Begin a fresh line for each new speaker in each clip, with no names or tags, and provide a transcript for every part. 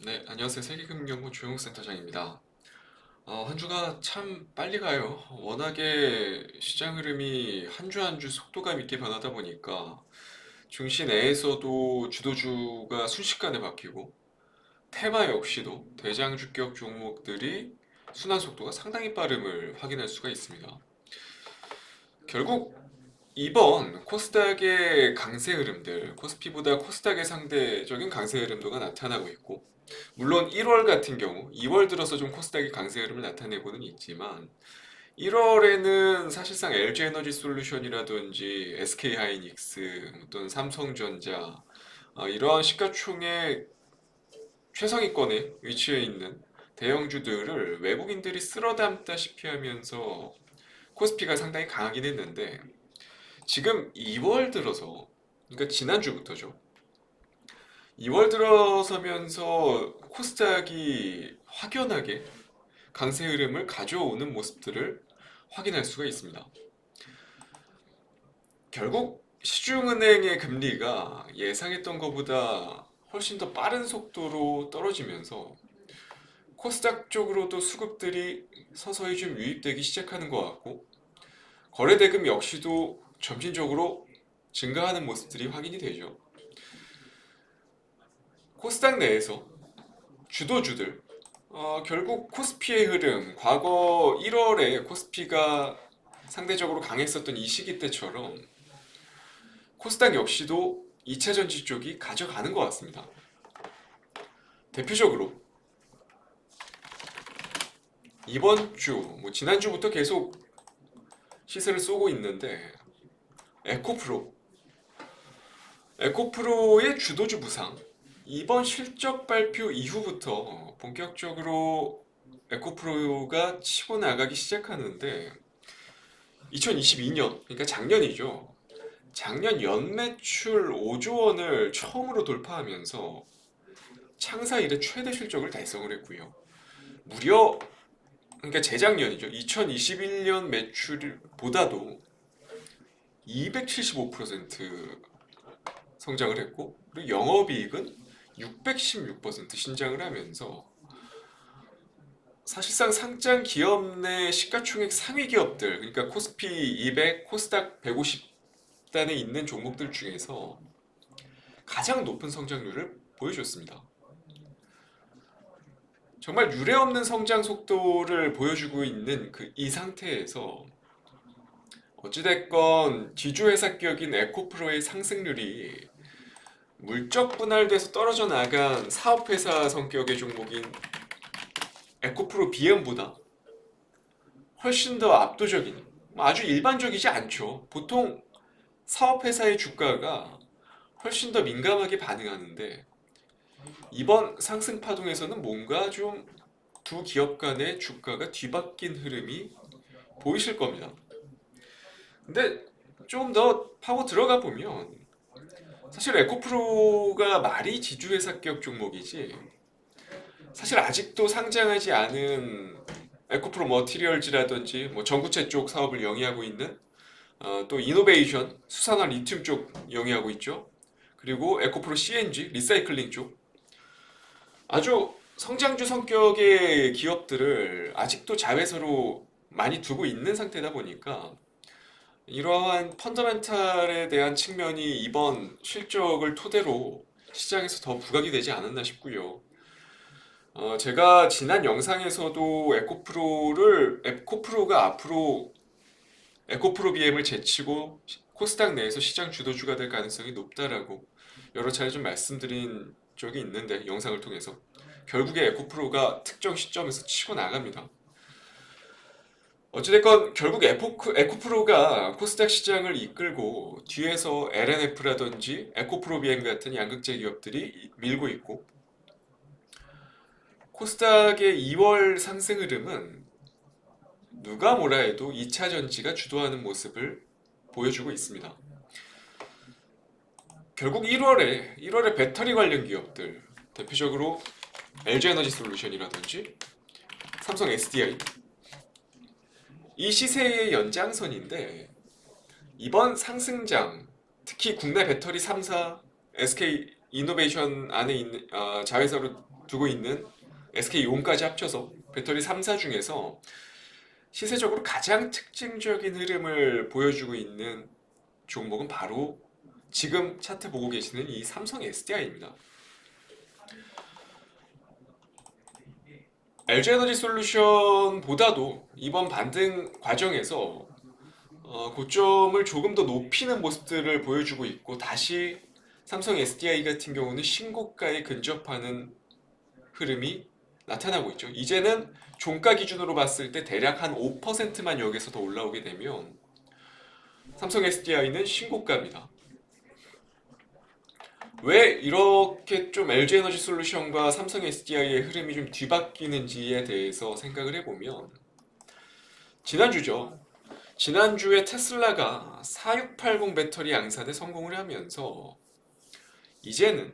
네, 안녕하세요. 세계금융연구 조영센터장입니다. 한 주가 참 빨리 가요. 워낙에 시장 흐름이 한 주 한 주 속도감 있게 변하다 보니까 증시 내에서도 주도주가 순식간에 바뀌고 테마 역시도 대장주격 종목들이 순환 속도가 상당히 빠름을 확인할 수가 있습니다. 결국 이번 코스닥의 강세 흐름들, 코스피보다 코스닥의 상대적인 강세 흐름도가 나타나고 있고, 물론 1월 같은 경우, 2월 들어서 좀 코스닥이 강세 흐름을 나타내고는 있지만, 1월에는 사실상 LG에너지 솔루션이라든지 SK하이닉스 또는 삼성전자 이러한 시가총액 최상위권에 위치해 있는 대형주들을 외국인들이 쓸어담다시피 하면서 코스피가 상당히 강하긴 했는데 지금 2월 들어서 그러니까 지난주부터죠. 2월 들어서면서 코스닥이 확연하게 강세 흐름을 가져오는 모습들을 확인할 수가 있습니다. 결국 시중은행의 금리가 예상했던 것보다 훨씬 더 빠른 속도로 떨어지면서 코스닥 쪽으로도 수급들이 서서히 좀 유입되기 시작하는 것 같고 거래대금 역시도 점진적으로 증가하는 모습들이 확인이 되죠. 코스닥 내에서 주도주들 결국 코스피의 흐름 과거 1월에 코스피가 상대적으로 강했었던 이 시기 때처럼 코스닥 역시도 2차 전지 쪽이 가져가는 것 같습니다. 대표적으로 이번 주, 지난주부터 계속 시세를 쏘고 있는데 에코프로, 에코프로의 주도주 부상 이번 실적 발표 이후부터 본격적으로 에코프로가 치고 나가기 시작하는데 2022년, 그러니까 작년이죠. 작년 연매출 5조 원을 처음으로 돌파하면서 창사 이래 최대 실적을 달성을 했고요. 무려 그러니까 재작년이죠. 2021년 매출보다도 275% 성장을 했고 그리고 영업이익은 616% 신장을 하면서 사실상 상장 기업 내 시가총액 상위 기업들 그러니까 코스피 200, 코스닥 150단에 있는 종목들 중에서 가장 높은 성장률을 보여줬습니다. 정말 유례없는 성장 속도를 보여주고 있는 이 상태에서 어찌됐건 지주회사 격인 에코프로의 상승률이 물적 분할돼서 떨어져 나간 사업회사 성격의 종목인 에코프로 BM보다 훨씬 더 압도적인 아주 일반적이지 않죠. 보통 사업회사의 주가가 훨씬 더 민감하게 반응하는데 이번 상승 파동에서는 뭔가 좀 두 기업 간의 주가가 뒤바뀐 흐름이 보이실 겁니다. 근데 좀 더 파고 들어가 보면 사실 에코프로가 말이 지주회사격 종목이지 사실 아직도 상장하지 않은 에코프로 머티리얼즈라든지 전구체 쪽 사업을 영위하고 있는 또 이노베이션 수산화 리튬 쪽 영위하고 있죠. 그리고 에코프로 CNG 리사이클링 쪽 아주 성장주 성격의 기업들을 아직도 자회사로 많이 두고 있는 상태다 보니까 이러한 펀더멘탈에 대한 측면이 이번 실적을 토대로 시장에서 더 부각이 되지 않았나 싶고요. 제가 지난 영상에서도 에코프로가 앞으로 에코프로 BM을 제치고 코스닥 내에서 시장 주도주가 될 가능성이 높다라고 여러 차례 좀 말씀드린 적이 있는데 영상을 통해서 결국에 에코프로가 특정 시점에서 치고 나갑니다. 어찌됐건 결국 에코프로가 코스닥 시장을 이끌고 뒤에서 LNF라든지 에코프로 BM 같은 양극재 기업들이 밀고 있고 코스닥의 2월 상승 흐름은 누가 뭐라 해도 2차 전지가 주도하는 모습을 보여주고 있습니다. 결국 1월에 배터리 관련 기업들 대표적으로 LG에너지 솔루션이라든지 삼성 SDI 이 시세의 연장선인데 이번 상승장 특히 국내 배터리 3사 SK 이노베이션 안에 있는 자회사로 두고 있는 SK용까지 합쳐서 배터리 3사 중에서 시세적으로 가장 특징적인 흐름을 보여주고 있는 종목은 바로 지금 차트 보고 계시는 이 삼성 SDI입니다. LG에너지솔루션보다도 이번 반등 과정에서 고점을 조금 더 높이는 모습들을 보여주고 있고, 다시 삼성 SDI 같은 경우는 신고가에 근접하는 흐름이 나타나고 있죠. 이제는 종가 기준으로 봤을 때 대략 한 5%만 여기서 더 올라오게 되면 삼성 SDI는 신고가입니다. 왜 이렇게 좀 LG에너지솔루션과 삼성 SDI의 흐름이 좀 뒤바뀌는지에 대해서 생각을 해보면, 지난주죠. 지난주에 테슬라가 4680 배터리 양산에 성공을 하면서 이제는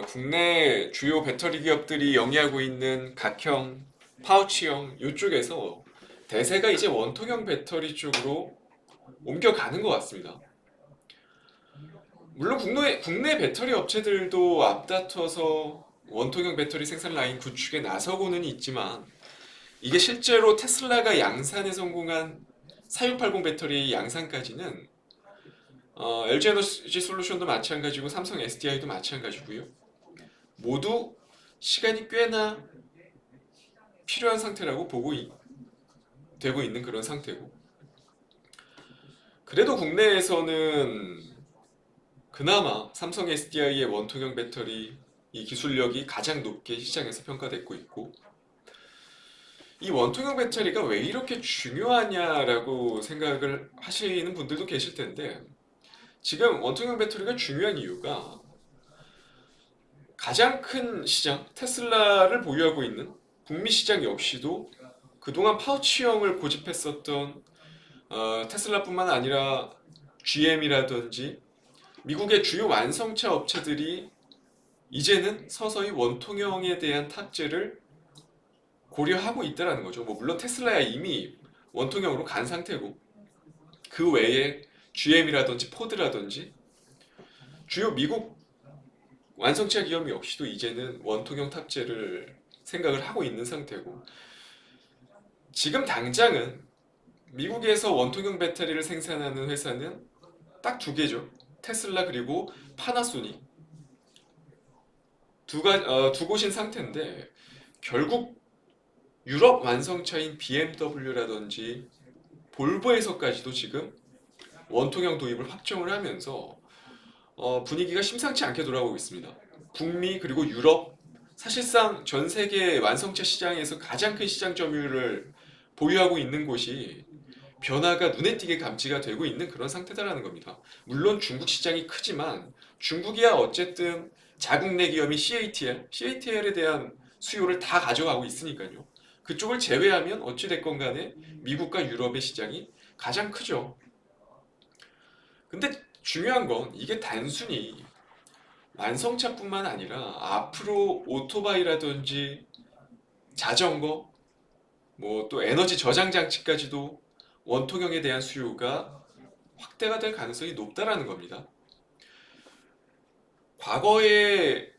국내 주요 배터리 기업들이 영위하고 있는 각형, 파우치형 이쪽에서 대세가 이제 원통형 배터리 쪽으로 옮겨가는 것 같습니다. 물론 국내 배터리 업체들도 앞다퉈서 원통형 배터리 생산 라인 구축에 나서고는 있지만, 이게 실제로 테슬라가 양산에 성공한 4680 배터리 양산까지는 LG에너지 솔루션도 마찬가지고 삼성 SDI도 마찬가지고요. 모두 시간이 꽤나 필요한 상태라고 되고 있는 그런 상태고, 그래도 국내에서는 그나마 삼성 SDI의 원통형 배터리 이 기술력이 가장 높게 시장에서 평가되고 있고, 이 원통형 배터리가 왜 이렇게 중요하냐라고 생각을 하시는 분들도 계실 텐데, 지금 원통형 배터리가 중요한 이유가 가장 큰 시장 테슬라를 보유하고 있는 북미 시장 역시도 그동안 파우치형을 고집했었던 테슬라뿐만 아니라 GM이라든지 미국의 주요 완성차 업체들이 이제는 서서히 원통형에 대한 탑재를 고려하고 있다는 거죠. 뭐 물론 테슬라야 이미 원통형으로 간 상태고, 그 외에 GM이라든지 포드라든지 주요 미국 완성차 기업 역시도 이제는 원통형 탑재를 생각을 하고 있는 상태고, 지금 당장은 미국에서 원통형 배터리를 생산하는 회사는 딱 두 개죠. 테슬라 그리고 파나소닉 두 곳인 상태인데, 결국 유럽 완성차인 BMW라든지 볼보에서까지도 지금 원통형 도입을 확정을 하면서 분위기가 심상치 않게 돌아오고 있습니다. 북미 그리고 유럽, 사실상 전 세계 완성차 시장에서 가장 큰 시장 점유율을 보유하고 있는 곳이 변화가 눈에 띄게 감지가 되고 있는 그런 상태다라는 겁니다. 물론 중국 시장이 크지만 중국이야 어쨌든 자국 내 기업인 CATL에 대한 수요를 다 가져가고 있으니까요. 그쪽을 제외하면 어찌 됐건 간에 미국과 유럽의 시장이 가장 크죠. 근데 중요한 건 이게 단순히 완성차뿐만 아니라 앞으로 오토바이라든지 자전거, 뭐 또 에너지 저장 장치까지도 원통형에 대한 수요가 확대가 될 가능성이 높다라는 겁니다. 과거에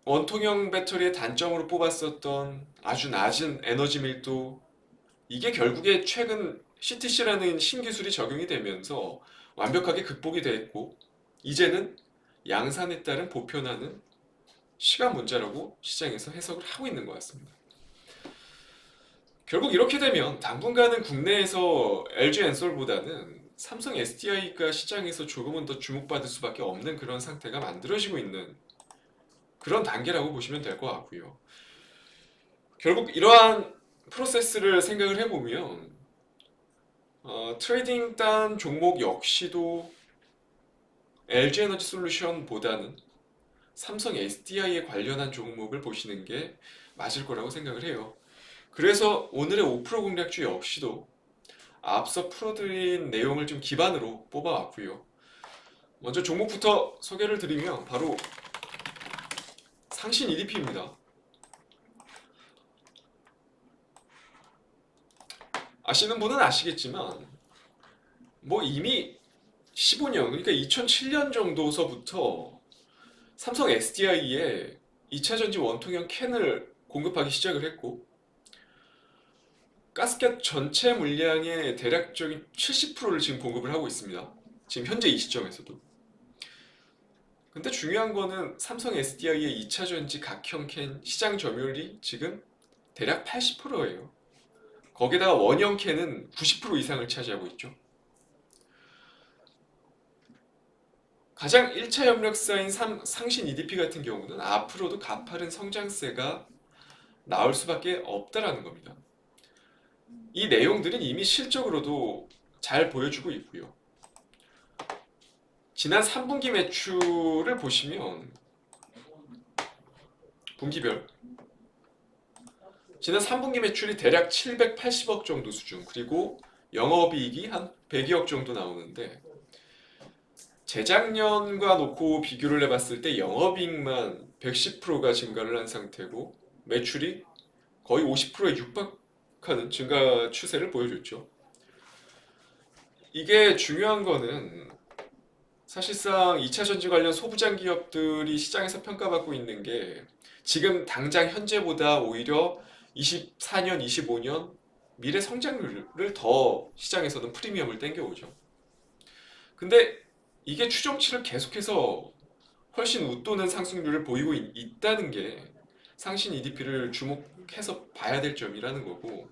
원통형 배터리의 단점으로 뽑았었던 아주 낮은 에너지 밀도, 이게 결국에 최근 CTC라는 신기술이 적용이 되면서 완벽하게 극복이 됐고, 이제는 양산에 따른 보편화는 시간 문제라고 시장에서 해석을 하고 있는 것 같습니다. 결국 이렇게 되면 당분간은 국내에서 LG엔솔보다는 삼성 SDI가 시장에서 조금은 더 주목받을 수밖에 없는 그런 상태가 만들어지고 있는 그런 단계라고 보시면 될 것 같고요. 결국 이러한 프로세스를 생각을 해보면 트레이딩 단 종목 역시도 LG에너지솔루션보다는 삼성 SDI에 관련한 종목을 보시는 게 맞을 거라고 생각을 해요. 그래서 오늘의 5% 공략주 역시도 앞서 풀어드린 내용을 좀 기반으로 뽑아왔고요. 먼저 종목부터 소개를 드리면 바로 상신 EDP입니다. 아시는 분은 아시겠지만 뭐 이미 15년, 그러니까 2007년 정도서부터 삼성 SDI에 2차전지 원통형 캔을 공급하기 시작을 했고 가스켓 전체 물량의 대략적인 70%를 지금 공급을 하고 있습니다. 지금 현재 이 시점에서도. 근데 중요한 거는 삼성 SDI의 2차전지 각형 캔 시장 점유율이 지금 대략 80%예요. 거기다가 원형 캔은 90% 이상을 차지하고 있죠. 가장 1차 협력사인 상신 EDP 같은 경우는 앞으로도 가파른 성장세가 나올 수밖에 없다라는 겁니다. 이 내용들은 이미 실적으로도 잘 보여주고 있고요. 지난 3분기 매출을 보시면 분기별 지난 3분기 매출이 대략 780억 정도 수준, 그리고 영업이익이 한 100여억 정도 나오는데 재작년과 놓고 비교를 해봤을 때 영업이익만 110%가 증가를 한 상태고 매출이 거의 50%에 육박하는 증가 추세를 보여줬죠. 이게 중요한 거는 사실상 2차 전지 관련 소부장 기업들이 시장에서 평가받고 있는 게 지금 당장 현재보다 오히려 24년, 25년 미래 성장률을 더 시장에서는 프리미엄을 땡겨오죠. 근데 이게 추정치를 계속해서 훨씬 웃도는 상승률을 보이고 있다는 게 상신 EDP를 주목해서 봐야 될 점이라는 거고,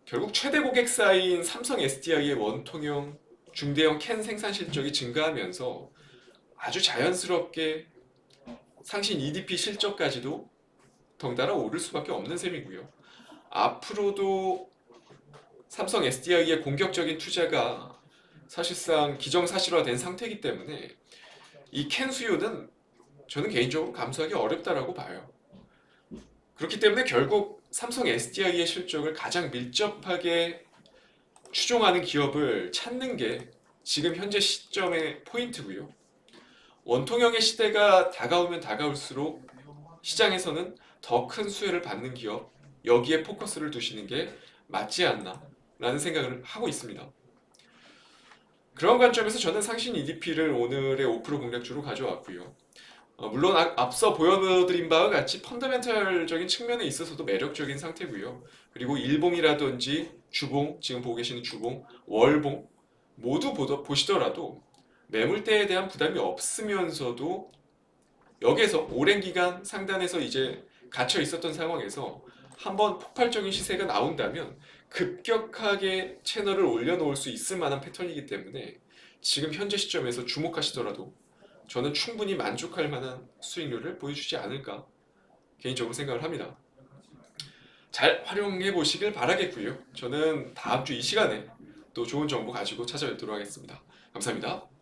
결국 최대 고객사인 삼성 SDI의 원통형 중대형 캔 생산 실적이 증가하면서 아주 자연스럽게 상신 EDP 실적까지도 덩달아 오를 수밖에 없는 셈이고요. 앞으로도 삼성 SDI의 공격적인 투자가 사실상 기정사실화된 상태이기 때문에 이 캔 수요는 저는 개인적으로 감수하기 어렵다라고 봐요. 그렇기 때문에 결국 삼성 SDI의 실적을 가장 밀접하게 추종하는 기업을 찾는 게 지금 현재 시점의 포인트고요. 원통형의 시대가 다가오면 다가올수록 시장에서는 더 큰 수혜를 받는 기업, 여기에 포커스를 두시는 게 맞지 않나 라는 생각을 하고 있습니다. 그런 관점에서 저는 상신 EDP를 오늘의 5% 공략주로 가져왔고요. 물론 앞서 보여드린 바와 같이 펀더멘탈적인 측면에 있어서도 매력적인 상태고요. 그리고 일봉이라든지 주봉, 지금 보고 계시는 주봉, 월봉 모두 보시더라도 매물대에 대한 부담이 없으면서도 여기에서 오랜 기간 상단에서 이제 갇혀 있었던 상황에서 한번 폭발적인 시세가 나온다면 급격하게 채널을 올려놓을 수 있을 만한 패턴이기 때문에 지금 현재 시점에서 주목하시더라도 저는 충분히 만족할 만한 수익률을 보여주지 않을까 개인적으로 생각을 합니다. 잘 활용해 보시길 바라겠고요. 저는 다음 주 이 시간에 또 좋은 정보 가지고 찾아뵙도록 하겠습니다. 감사합니다.